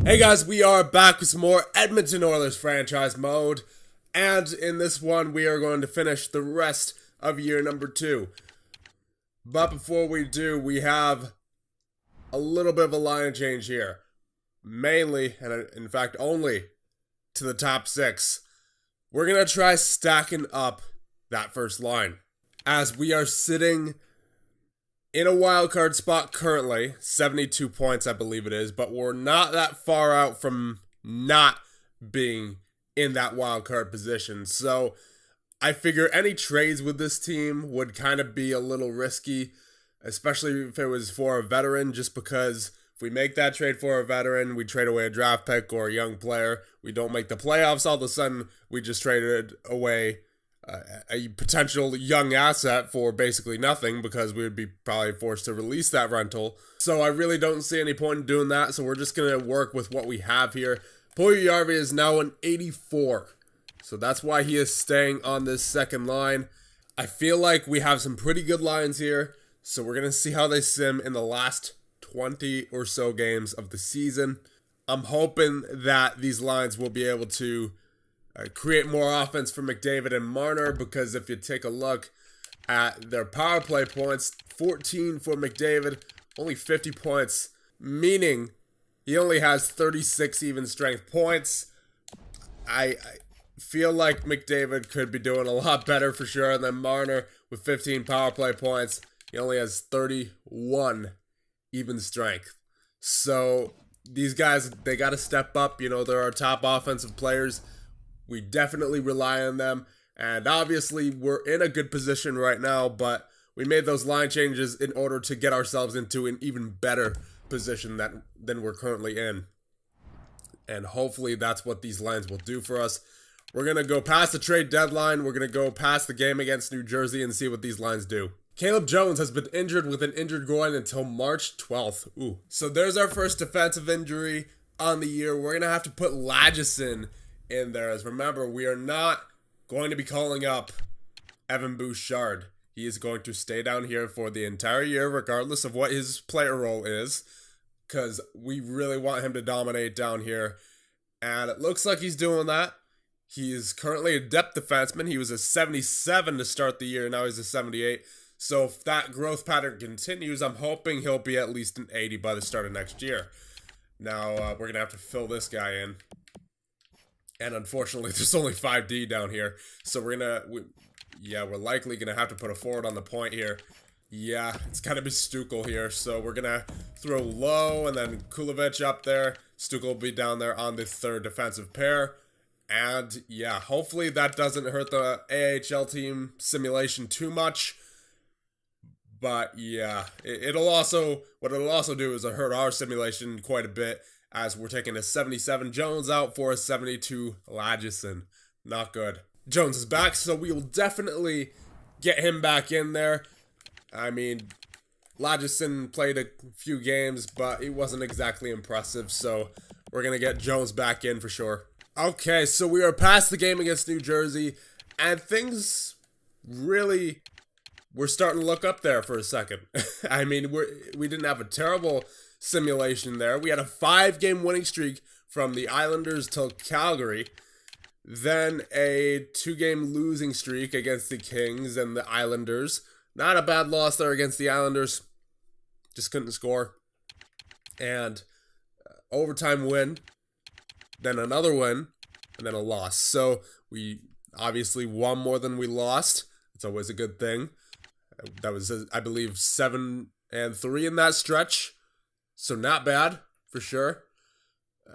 Hey guys, we are back with some more Edmonton Oilers franchise mode, and in this one we are going to finish the rest of year number 2. But before we do, we have a little bit of a line change here. Mainly, and in fact only, to the top 6. We're going to try stacking up that first line, as we are sitting in a wildcard spot currently, 72 points I believe it is, but we're not that far out from not being in that wildcard position. So I figure any trades with this team would kind of be a little risky, especially if it was for a veteran, just because if we make that trade for a veteran, we trade away a draft pick or a young player, we don't make the playoffs, all of a sudden we just traded away a potential young asset for basically nothing because we would be probably forced to release that rental. So I really don't see any point in doing that. So we're just going to work with what we have here. Puljujärvi is now an 84. So that's why he is staying on this second line. I feel like we have some pretty good lines here. So we're going to see how they sim in the last 20 or so games of the season. I'm hoping that these lines will be able to create more offense for McDavid and Marner, because if you take a look at their power play points, 14 for McDavid, only 50 points, meaning he only has 36 even strength points. I feel like McDavid could be doing a lot better for sure than Marner with 15 power play points. He only has 31 even strength. So these guys, they got to step up. You know, they're our top offensive players. We definitely rely on them, and obviously we're in a good position right now, but we made those line changes in order to get ourselves into an even better position than we're currently in. And hopefully that's what these lines will do for us. We're going to go past the trade deadline. We're going to go past the game against New Jersey and see what these lines do. Caleb Jones has been injured with an injured groin until March 12th. Ooh. So there's our first defensive injury on the year. We're going to have to put Lagesson in there, as remember, we are not going to be calling up Evan Bouchard. He is going to stay down here for the entire year, regardless of what his player role is, because we really want him to dominate down here, and it looks like he's doing that. He is currently a depth defenseman. He was a 77 to start the year, now he's a 78. So if that growth pattern continues, I'm hoping he'll be at least an 80 by the start of next year. Now, we're going to have to fill this guy in. And unfortunately, there's only 5D down here. So we're likely going to have to put a forward on the point here. Yeah, it's going to be Stukel here. So we're going to throw Lowe and then Kulovich up there. Stukel will be down there on the third defensive pair. And yeah, hopefully that doesn't hurt the AHL team simulation too much. But yeah, what it'll also do is hurt our simulation quite a bit, as we're taking a 77 Jones out for a 72 Lagesson. Not good. Jones is back, so we will definitely get him back in there. I mean, Lagesson played a few games, but he wasn't exactly impressive, so we're going to get Jones back in for sure. Okay, so we are past the game against New Jersey, and things really were starting to look up there for a second. I mean, we didn't have a terrible simulation there. We had a 5-game winning streak from the Islanders till Calgary, then a 2-game losing streak against the Kings and the Islanders. Not a bad loss there against the Islanders, just couldn't score. And overtime win, then another win, and then a loss. So we obviously won more than we lost. It's always a good thing. That was, I believe, 7-3 in that stretch. So not bad, for sure.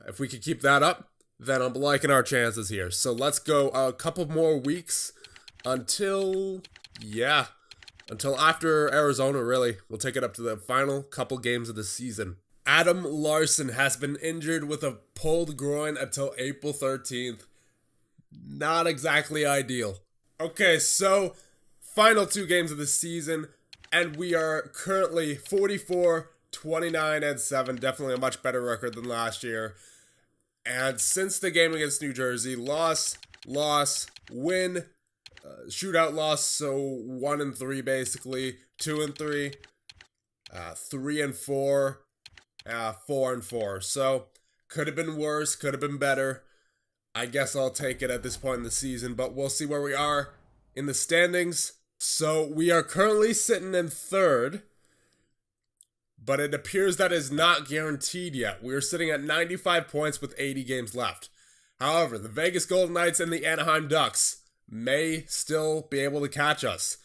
If we could keep that up, then I'm liking our chances here. So let's go a couple more weeks until after Arizona, really. We'll take it up to the final couple games of the season. Adam Larson has been injured with a pulled groin until April 13th. Not exactly ideal. Okay, so final 2 games of the season, and we are currently 44, 29, and 7. Definitely a much better record than last year. And since the game against New Jersey, loss, win, shootout loss, so 1-3 basically, 2-3, 3-4, 4-4. So Could have been worse, could have been better. I guess I'll take it at this point in the season, but we'll see where we are in the standings. So we are currently sitting in third, but it appears that is not guaranteed yet. We are sitting at 95 points with 80 games left. However, the Vegas Golden Knights and the Anaheim Ducks may still be able to catch us.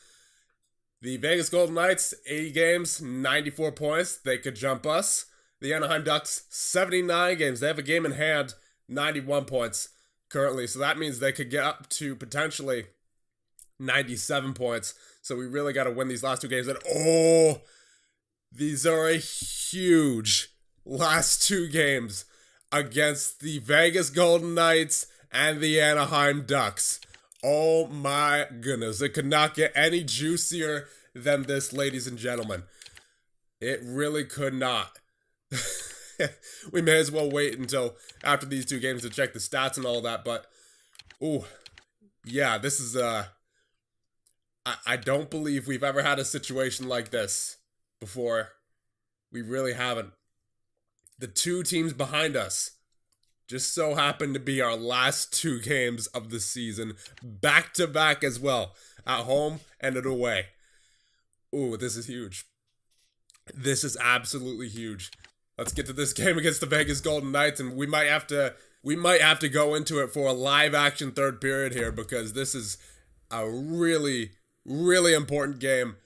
The Vegas Golden Knights, 80 games, 94 points. They could jump us. The Anaheim Ducks, 79 games. They have a game in hand, 91 points currently. So that means they could get up to potentially 97 points. So we really got to win these last two games. And these are a huge last two games against the Vegas Golden Knights and the Anaheim Ducks. Oh my goodness. It could not get any juicier than this, ladies and gentlemen. It really could not. We may as well wait until after these two games to check the stats and all that, but yeah, this is I don't believe we've ever had a situation like this before. We really haven't. The two teams behind us just so happened to be our last two games of the season, back to back as well, at home and at away. This is huge. This is absolutely huge. Let's get to this game against the Vegas Golden Knights, and we might have to go into it for a live action third period here, because this is a really, really important game.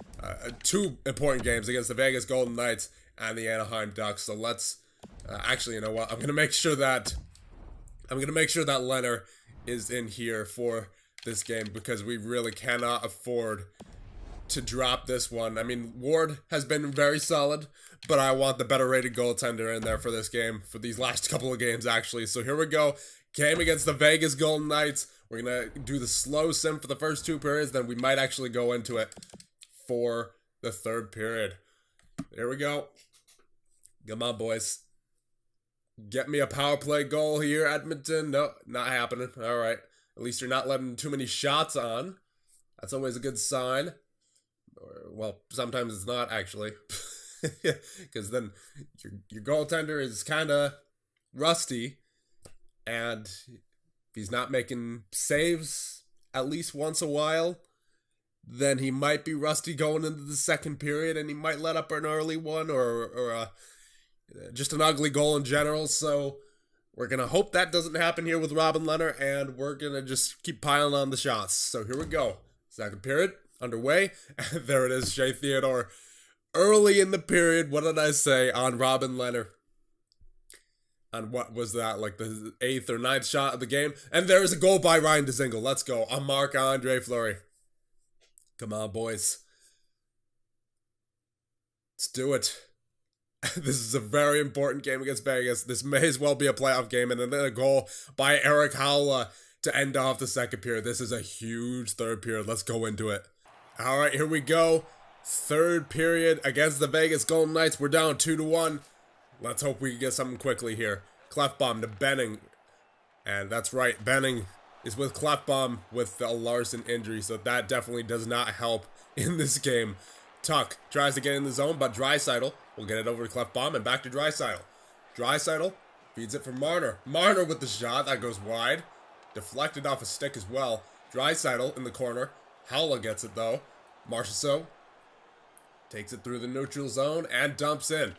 Two important games against the Vegas Golden Knights and the Anaheim Ducks. So let's actually, you know what? I'm gonna make sure that Leonard is in here for this game, because we really cannot afford to drop this one. I mean, Ward has been very solid, but I want the better rated goaltender in there for this game, for these last couple of games actually. So here we go. Game against the Vegas Golden Knights. We're going to do the slow sim for the first two periods, then we might actually go into it for the third period. Here we go. Come on, boys. Get me a power play goal here, Edmonton. No, not happening. All right. At least you're not letting too many shots on. That's always a good sign. Well, sometimes it's not, actually. Because then your goaltender is kind of rusty. And if he's not making saves at least once a while, then he might be rusty going into the second period, and he might let up an early one or just an ugly goal in general. So we're going to hope that doesn't happen here with Robin Leonard, and we're going to just keep piling on the shots. So here we go. Second period underway. There it is, Shea Theodore. Early in the period, what did I say on Robin Leonard? On what was that, like the 8th or 9th shot of the game? And there is a goal by Ryan Dzingel. Let's go. On Marc-Andre Fleury. Come on, boys. Let's do it. This is a very important game against Vegas. This may as well be a playoff game. And then a goal by Eric Howla to end off the second period. This is a huge third period. Let's go into it. All right, here we go. Third period against the Vegas Golden Knights. We're down 2-1. Let's hope we can get something quickly here. Clefbaum to Benning. And that's right, Benning is with Clefbaum with a Larson injury, so that definitely does not help in this game. Tuck tries to get in the zone, but Draisaitl will get it over to Clefbaum and back to Draisaitl. Draisaitl feeds it for Marner. Marner with the shot. That goes wide. Deflected off a stick as well. Draisaitl in the corner. Howla gets it though. Marchessault takes it through the neutral zone and dumps in,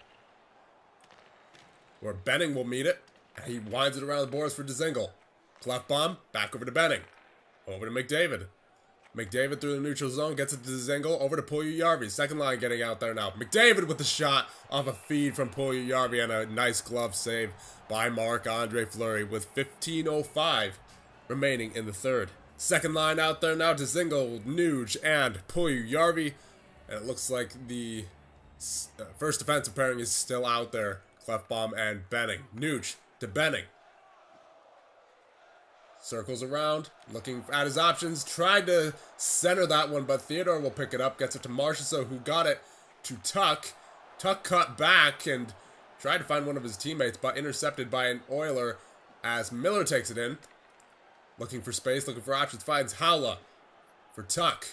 where Benning will meet it. He winds it around the boards for Dzingel. Clefbaum back over to Benning. Over to McDavid. McDavid through the neutral zone, gets it to Dzingel, over to Puljujarvi. Second line getting out there now. McDavid with the shot off a feed from Puljujarvi, and a nice glove save by Marc-Andre Fleury with 15:05 remaining in the third. Second line out there now, Dzingel, Nuge, and Puljujarvi. And it looks like the first defensive pairing is still out there. Clefbaum and Benning. Nuge to Benning. Circles around, looking at his options. Tried to center that one, but Theodore will pick it up. Gets it to Marchessault, who got it to Tuck. Tuck cut back and tried to find one of his teammates, but intercepted by an Oiler as Miller takes it in. Looking for space, looking for options. Finds Howla for Tuck.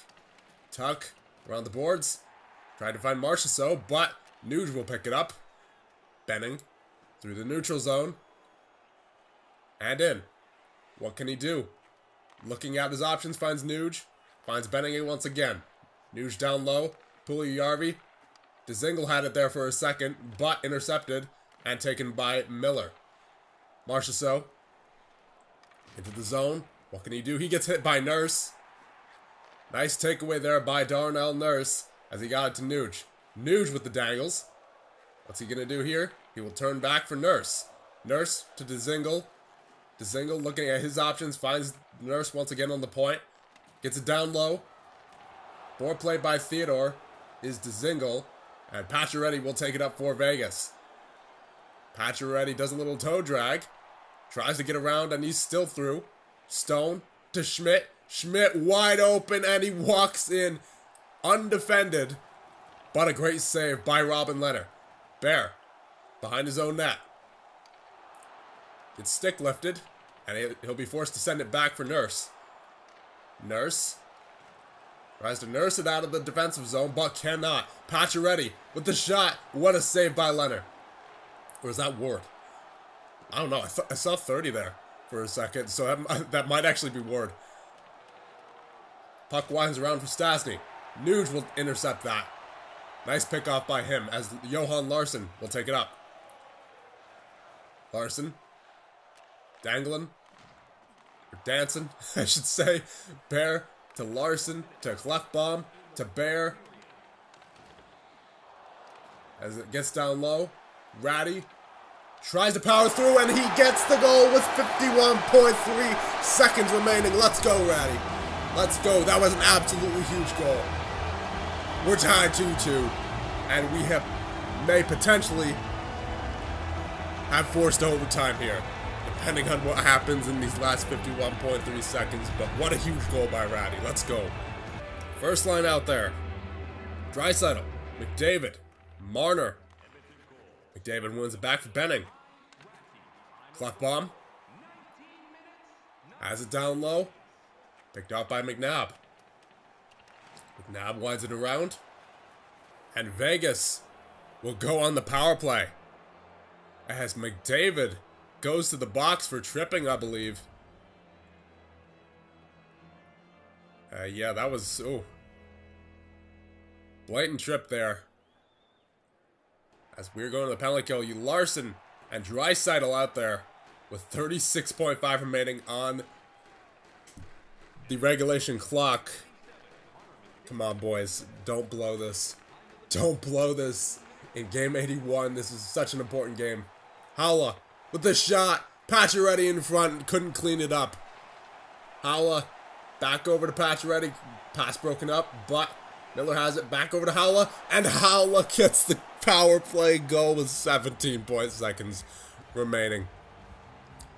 Tuck around the boards. Tried to find Marchessault, but Nuge will pick it up. Benning through the neutral zone. And in. What can he do? Looking at his options, finds Nuge. Finds Benning once again. Nuge down low. Puljujärvi. Dzingel had it there for a second, but intercepted and taken by Miller. Marchessault. Into the zone. What can he do? He gets hit by Nurse. Nice takeaway there by Darnell Nurse as he got it to Nuge. Nuge with the dangles. What's he going to do here? He will turn back for Nurse. Nurse to Dzingel. Dzingel looking at his options. Finds Nurse once again on the point. Gets it down low. Board play by Theodore is Dzingel. And Pacioretty will take it up for Vegas. Pacioretty does a little toe drag. Tries to get around and he's still through. Stone to Schmidt. Schmidt wide open and he walks in undefended. But a great save by Robin Lehner. Bear behind his own net. Gets stick lifted and he'll be forced to send it back for Nurse. Nurse tries to nurse it out of the defensive zone, but cannot. Pacioretty with the shot. What a save by Lehner. Or is that Ward? I don't know. I saw 30 there for a second, so that might actually be Ward. Puck winds around for Stastny. Nuge will intercept that. Nice pickoff by him as Johan Larsson will take it up. Larsson. Dangling. Or dancing, I should say. Bear to Larsson to Klefbom to Bear. As it gets down low. Ratty tries to power through and he gets the goal with 51.3 seconds remaining. Let's go, Ratty. Let's go. That was an absolutely huge goal. We're tied 2-2, and we may potentially have forced overtime here, depending on what happens in these last 51.3 seconds. But what a huge goal by Ratty. Let's go. First line out there. Draisaitl, McDavid, Marner. McDavid wins it back for Benning. Klefbom has it down low. Picked off by McNabb. McNabb winds it around. And Vegas will go on the power play. As McDavid goes to the box for tripping, I believe. Yeah, that was... Oh. Blatant trip there. As we're going to the penalty kill, you Larsson and Draisaitl out there with 36.5 remaining on the regulation clock. Come on, boys. Don't blow this. Don't blow this. In game 81, this is such an important game. Haula with the shot. Pacioretty in front. Couldn't clean it up. Haula back over to Pacioretty. Pass broken up, but Miller has it back over to Haula. And Haula gets the power play goal with 17 seconds remaining.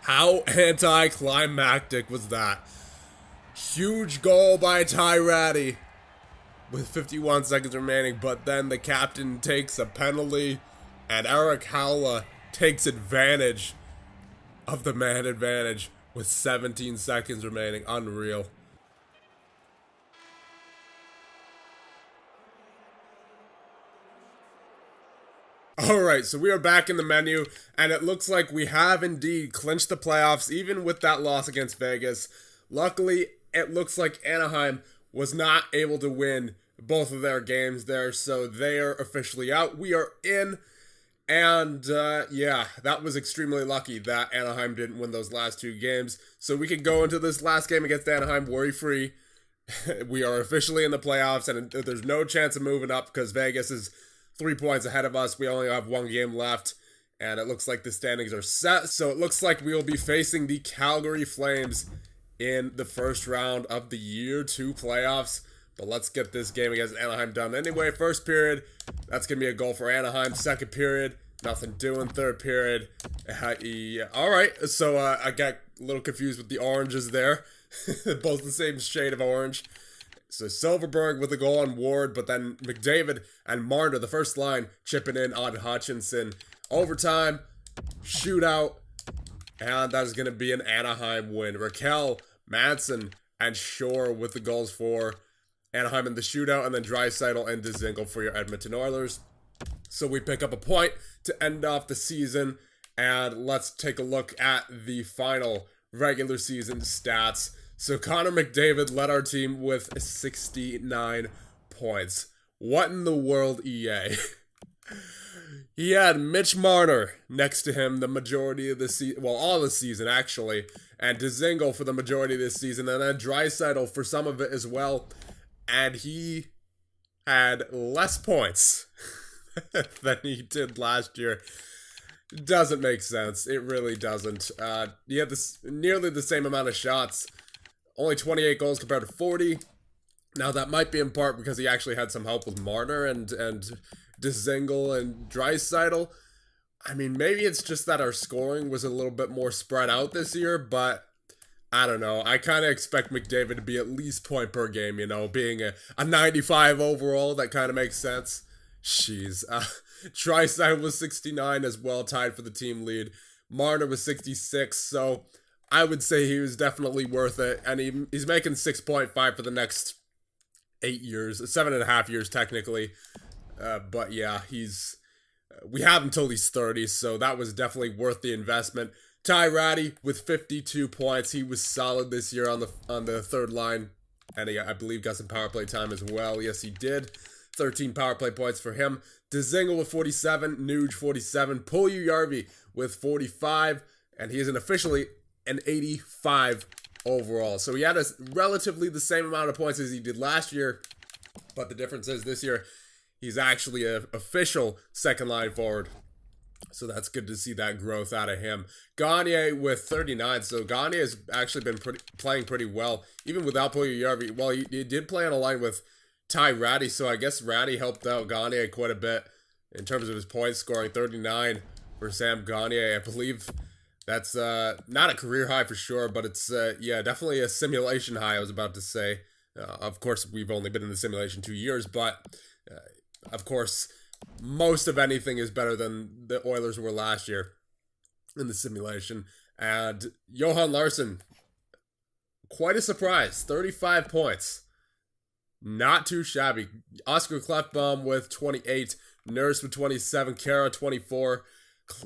How anticlimactic was that? Huge goal by Ty Ratty with 51 seconds remaining, but then the captain takes a penalty and Eric Haula takes advantage of the man advantage with 17 seconds remaining. Unreal. Alright, so we are back in the menu, and it looks like we have indeed clinched the playoffs, even with that loss against Vegas. Luckily, it looks like Anaheim was not able to win both of their games there, so they are officially out. We are in, and yeah, that was extremely lucky that Anaheim didn't win those last two games. So we can go into this last game against Anaheim worry-free. We are officially in the playoffs, and there's no chance of moving up because Vegas is 3 points ahead of us. We only have one game left, and it looks like the standings are set. So it looks like we will be facing the Calgary Flames in the first round of the Year 2 playoffs. But let's get this game against Anaheim done. Anyway, first period, that's going to be a goal for Anaheim. Second period, nothing doing. Third period, yeah. All right, so I got a little confused with the oranges there. Both the same shade of orange. So Silverberg with a goal on Ward, but then McDavid and Marner, the first line, chipping in on Hutchinson. Overtime, shootout, and that is going to be an Anaheim win. Raquel, Manson, and Shore with the goals for Anaheim in the shootout, and then Draisaitl and Dzingel for your Edmonton Oilers. So we pick up a point to end off the season, And let's take a look at the final regular season stats. So Connor McDavid led our team with 69 points. What in the world, EA? He had Mitch Marner next to him the majority of the season, well, all the season actually, and Dzingel for the majority of this season, and then Draisaitl for some of it as well, and he had less points than he did last year. Doesn't make sense. It really doesn't. He had nearly the same amount of shots, only 28 goals compared to 40. Now that might be in part because he actually had some help with Marner and Dzingel and Draisaitl. I mean, maybe it's just that our scoring was a little bit more spread out this year, but I don't know. I kind of expect McDavid to be at least point per game, you know, being a 95 overall. That kind of makes sense. Jeez. Draisaitl was 69 as well, tied for the team lead. Marner was 66, so I would say he was definitely worth it. And he's making 6.5 for the next 8 years, 7.5 years technically. But yeah, we have him until he's 30, so that was definitely worth the investment. Ty Ratty with 52 points. He was solid this year on the third line, and I believe got some power play time as well. Yes, he did. 13 power play points for him. Dzingel with 47, Nuge 47, Puljujarvi with 45, and he is officially an 85 overall. So he had relatively the same amount of points as he did last year, but the difference is this year he's actually an official second line forward. So that's good to see that growth out of him. Gagne with 39. So Gagne has actually been playing pretty well, even without Puljujarvi. Well, he did play on a line with Ty Ratty, so I guess Ratty helped out Gagne quite a bit in terms of his points scoring. 39 for Sam Gagne. I believe that's not a career high for sure, but it's, yeah, definitely a simulation high, I was about to say. Of course, we've only been in the simulation 2 years, but of course, most of anything is better than the Oilers were last year in the simulation. And Johan Larsson, quite a surprise, 35 points. Not too shabby. Oscar Klefbom with 28, Nurse with 27, Kara 24,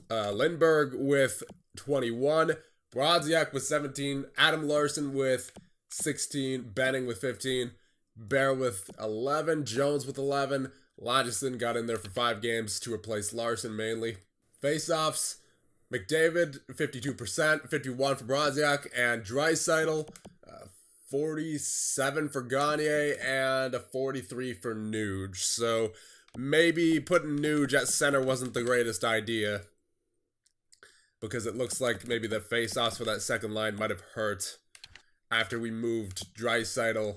Lindbergh with 21, Brodziak with 17, Adam Larsson with 16, Benning with 15, Bear with 11, Jones with 11, Lagesson got in there for 5 games to replace Larsson mainly. Faceoffs, McDavid 52%, 51 for Brodziak, and Draisaitl 47 for Gagne and a 43 for Nuge. So maybe putting Nuge at center wasn't the greatest idea, because it looks like maybe the face-offs for that second line might have hurt after we moved Draisaitl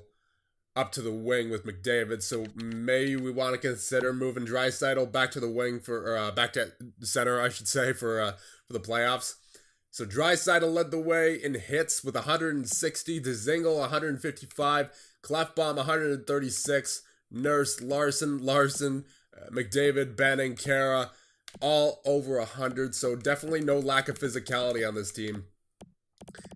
up to the wing with McDavid. So maybe we want to consider moving Draisaitl back to the wing back to center, I should say, for the playoffs. So Draisaitl led the way in hits with 160, Dzingel 155, Klefbom 136, Nurse, Larsson, McDavid, Benning, Kara, all over 100. So definitely no lack of physicality on this team.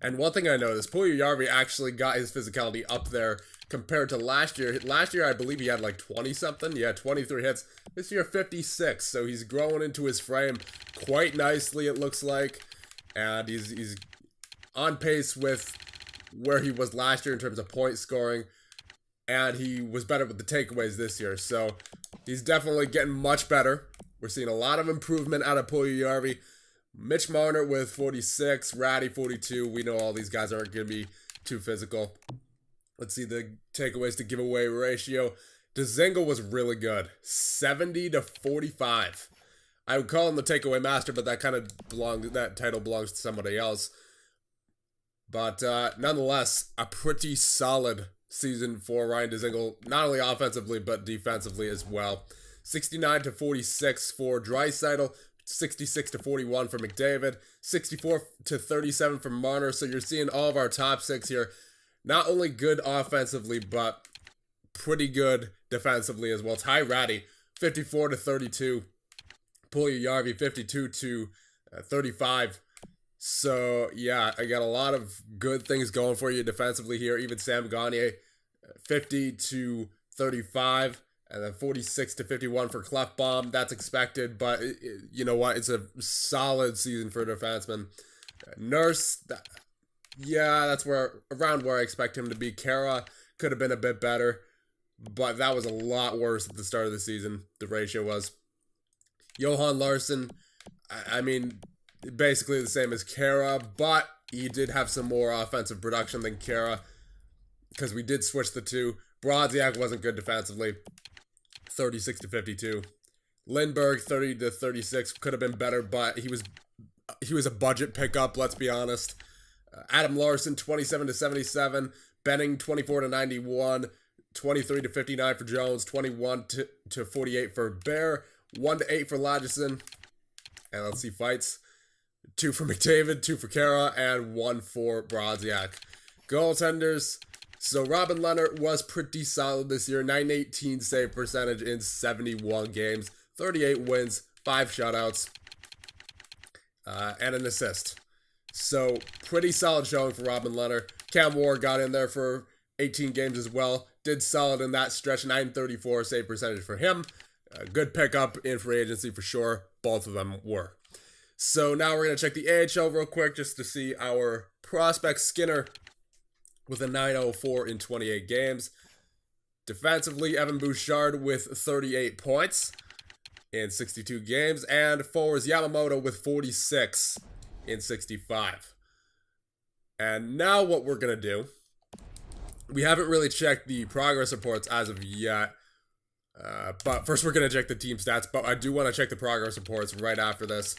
And one thing I noticed, Puljujarvi actually got his physicality up there compared to last year. Last year, I believe he had like 20-something. Yeah, 23 hits. This year, 56. So he's growing into his frame quite nicely, it looks like. And he's on pace with where he was last year in terms of point scoring. And he was better with the takeaways this year. So he's definitely getting much better. We're seeing a lot of improvement out of Puljujarvi. Mitch Marner with 46, Ratty 42. We know all these guys aren't going to be too physical. Let's see the takeaways to giveaway ratio. Dzingel was really good, 70-45. I would call him the takeaway master, but that title belongs to somebody else. But nonetheless, a pretty solid season for Ryan Dzingel, not only offensively but defensively as well. 69-46 for Draisaitl, 66-41 for McDavid, 64-37 for Marner. So you're seeing all of our top 6 here, not only good offensively, but pretty good defensively as well. Ty Ratty, 54-32. Puljujarvi, 52-35. So, yeah, I got a lot of good things going for you defensively here. Even Sam Gagne, 50-35. And then 46 to 51 for Clefbaum. That's expected, but you know what? It's a solid season for a defenseman. Nurse, yeah, that's around where I expect him to be. Kara could have been a bit better, but that was a lot worse at the start of the season. The ratio was. Johan Larsson, I mean, basically the same as Kara, but he did have some more offensive production than Kara because we did switch the two. Brodziak wasn't good defensively. 36 to 52. Lindbergh 30 to 36 could have been better, but he was a budget pickup, let's be honest. Adam Larson 27 to 77, Benning 24 to 91, 23 to 59 for Jones, 21 to 48 for Bear, 1 to 8 for Lagesson. And let's see fights. 2 for McDavid, 2 for Kara, and 1 for Brodziak. Goaltenders. So Robin Leonard was pretty solid this year. 918 save percentage in 71 games. 38 wins, 5 shutouts, and an assist. So pretty solid showing for Robin Leonard. Cam Ward got in there for 18 games as well. Did solid in that stretch. 934 save percentage for him. Good pickup in free agency for sure. Both of them were. So now we're going to check the AHL real quick just to see our prospect. Skinner with a 904 in 28 games. Defensively, Evan Bouchard with 38 points in 62 games. And forwards, Yamamoto with 46 in 65. And now what we're going to do, we haven't really checked the progress reports as of yet. But first we're going to check the team stats. But I do want to check the progress reports right after this.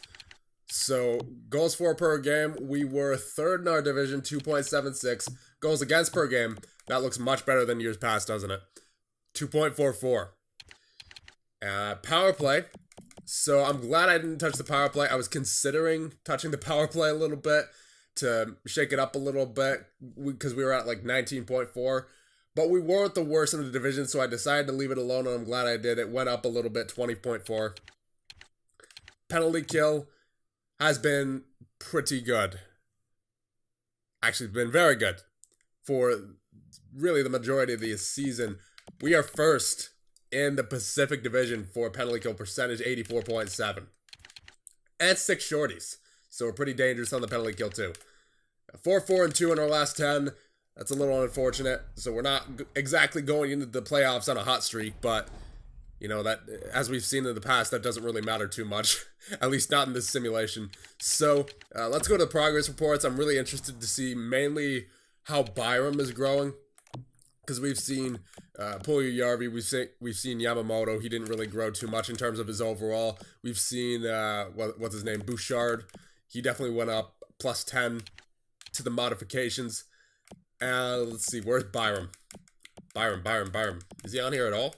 So, goals for per game, we were 3rd in our division, 2.76. Goals against per game, that looks much better than years past, doesn't it? 2.44. Power play. So, I'm glad I didn't touch the power play. I was considering touching the power play a little bit to shake it up a little bit because we were at like 19.4. But we weren't the worst in the division, so I decided to leave it alone, and I'm glad I did. It went up a little bit, 20.4. Penalty kill has been pretty good. Actually, it's been very good for really the majority of the season. We are 1st in the Pacific Division for penalty kill percentage, 84.7. And 6 shorties. So we're pretty dangerous on the penalty kill too. 4-4-2 in our last 10. That's a little unfortunate. So we're not exactly going into the playoffs on a hot streak, but you know, that, as we've seen in the past, that doesn't really matter too much. At least not in this simulation. So, let's go to the progress reports. I'm really interested to see mainly how Byram is growing. Because we've seen Puljujärvi, we've seen Yamamoto. He didn't really grow too much in terms of his overall. We've seen, what's his name? Bouchard. He definitely went up plus 10 to the modifications. Let's see, where's Byram? Byram. Is he on here at all?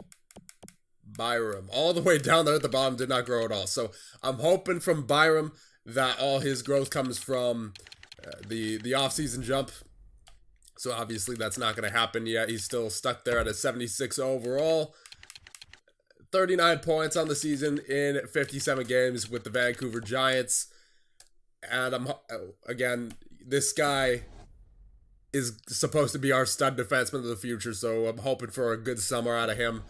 Byram, all the way down there at the bottom, did not grow at all. So I'm hoping from Byram that all his growth comes from the off-season jump. So obviously that's not going to happen yet. He's still stuck there at a 76 overall. 39 points on the season in 57 games with the Vancouver Giants. And again, this guy is supposed to be our stud defenseman of the future. So I'm hoping for a good summer out of him.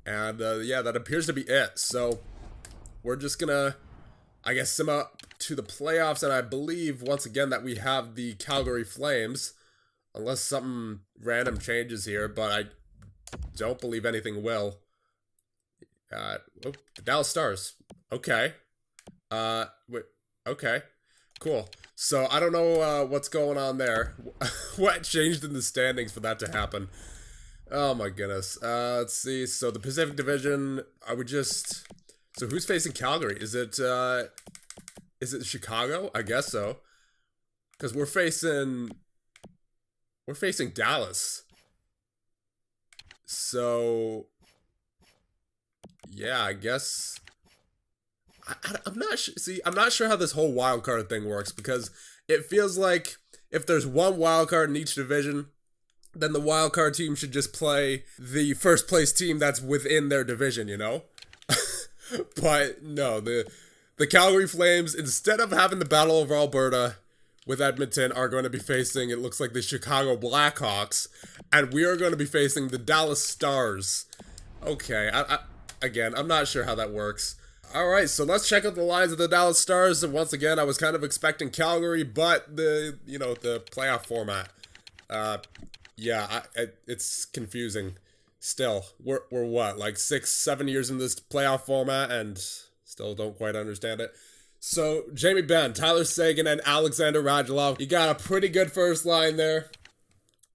And, yeah, that appears to be it. So, we're just gonna, I guess, sim up to the playoffs. And I believe, once again, that we have the Calgary Flames. Unless something random changes here. But I don't believe anything will. The Dallas Stars. Okay. Wait. Okay. Cool. So, I don't know what's going on there. What changed in the standings for that to happen? Oh my goodness. Let's see. So the Pacific Division, so who's facing Calgary? Is it Chicago? I guess so. Because we're facing Dallas. So, yeah, I guess I'm not sure. See, I'm not sure how this whole wild card thing works because it feels like if there's one wild card in each division, then the wild card team should just play the first place team that's within their division, you know? But no, the Calgary Flames, instead of having the Battle of Alberta with Edmonton, are going to be facing, it looks like, the Chicago Blackhawks, and we are going to be facing the Dallas Stars Okay, again, I'm not sure how that works. Alright, so let's check out the lines of the Dallas Stars. And once again, I was kind of expecting Calgary, but the playoff format. It's confusing. Still, we're what, like 6-7 years in this playoff format, and still don't quite understand it. So, Jamie Benn, Tyler Seguin, and Alexander Radulov. You got a pretty good first line there.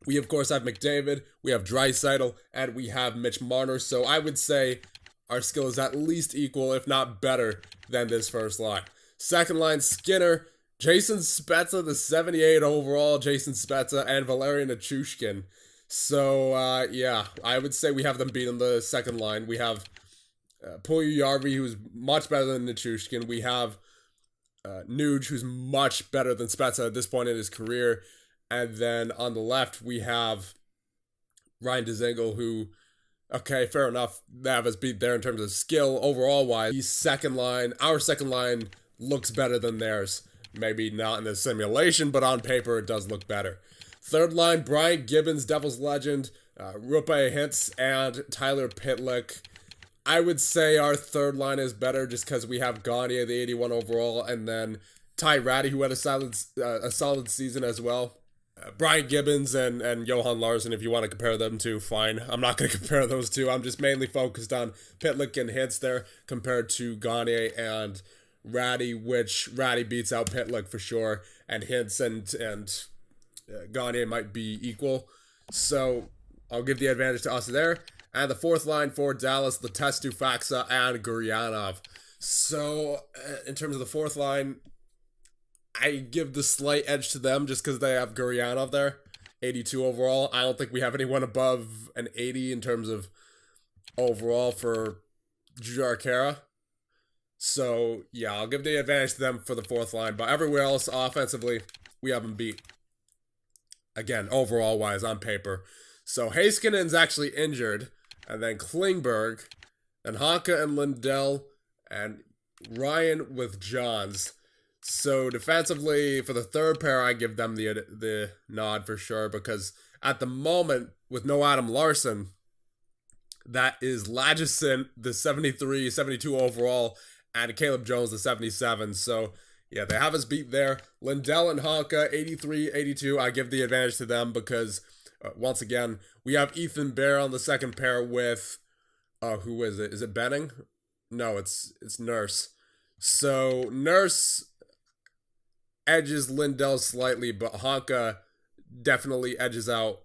We, of course, have McDavid, we have Draisaitl, and we have Mitch Marner. So, I would say our skill is at least equal, if not better, than this first line. Second line, Skinner, Jason Spezza, the 78 overall, Jason Spezza, and Valerian Nichushkin. So, I would say we have them beat on the second line. We have Puljujärvi, who's much better than Nichushkin. We have Nuge, who's much better than Spezza at this point in his career. And then on the left, we have Ryan Dzingel, who, okay, fair enough, they have us beat there in terms of skill overall-wise. Our second line looks better than theirs. Maybe not in the simulation, but on paper it does look better. Third line, Brian Gibbons, Devils legend, Rupe Hintz, and Tyler Pitlick. I would say our third line is better just because we have Gagne, the 81 overall, and then Ty Ratty, who had a solid season as well. Brian Gibbons and Johan Larsson, if you want to compare them to, fine. I'm not going to compare those two. I'm just mainly focused on Pitlick and Hintz there compared to Gagne and Ratty, which Ratty beats out Pitlick for sure, and Hintz and Gagne might be equal. So I'll give the advantage to us there. And the fourth line for Dallas, Letestu, Faksa, and Guryanov. So, in terms of the fourth line, I give the slight edge to them just because they have Guryanov there. 82 overall. I don't think we have anyone above an 80 in terms of overall for Jujhar. So, yeah, I'll give the advantage to them for the fourth line. But everywhere else, offensively, we have them beat. Again, overall-wise, on paper. So, Heiskanen's actually injured. And then Klingberg, and Honka and Lindell, and Ryan with Johns. So defensively, for the third pair, I give them the nod for sure, because at the moment, with no Adam Larsson, that is Lagesson, the 73, 72 overall, and Caleb Jones, the 77. So, yeah, they have us beat there. Lindell and Honka, 83, 82. I give the advantage to them because, once again, we have Ethan Bear on the second pair with, who is it? Is it Benning? No, it's Nurse. So, Nurse edges Lindell slightly, but Honka definitely edges out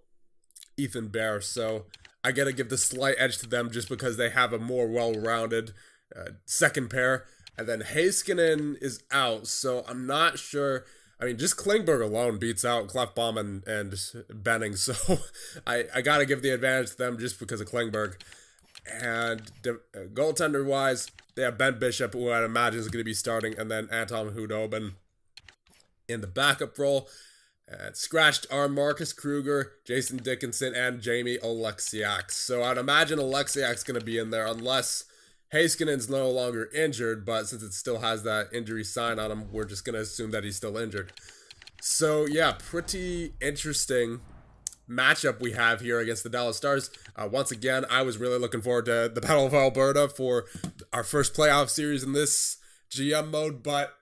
Ethan Bear. So, I gotta give the slight edge to them just because they have a more well-rounded second pair. And then Heiskanen is out, so I'm not sure. I mean, just Klingberg alone beats out Clefbaum and Benning, so I got to give the advantage to them just because of Klingberg. And goaltender-wise, they have Ben Bishop, who I'd imagine is going to be starting, and then Anton Khudobin in the backup role. Scratched are Marcus Kruger, Jason Dickinson, and Jamie Oleksiak. So I'd imagine Oleksiak's going to be in there unless Heiskanen's no longer injured, but since it still has that injury sign on him, we're just going to assume that he's still injured. So, yeah, pretty interesting matchup we have here against the Dallas Stars. Once again, I was really looking forward to the Battle of Alberta for our first playoff series in this GM mode, but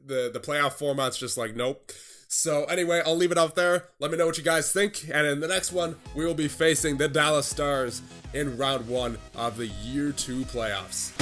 the playoff format's just like, nope. So anyway, I'll leave it out there. Let me know what you guys think. And in the next one, we will be facing the Dallas Stars in round 1 of the Year 2 playoffs.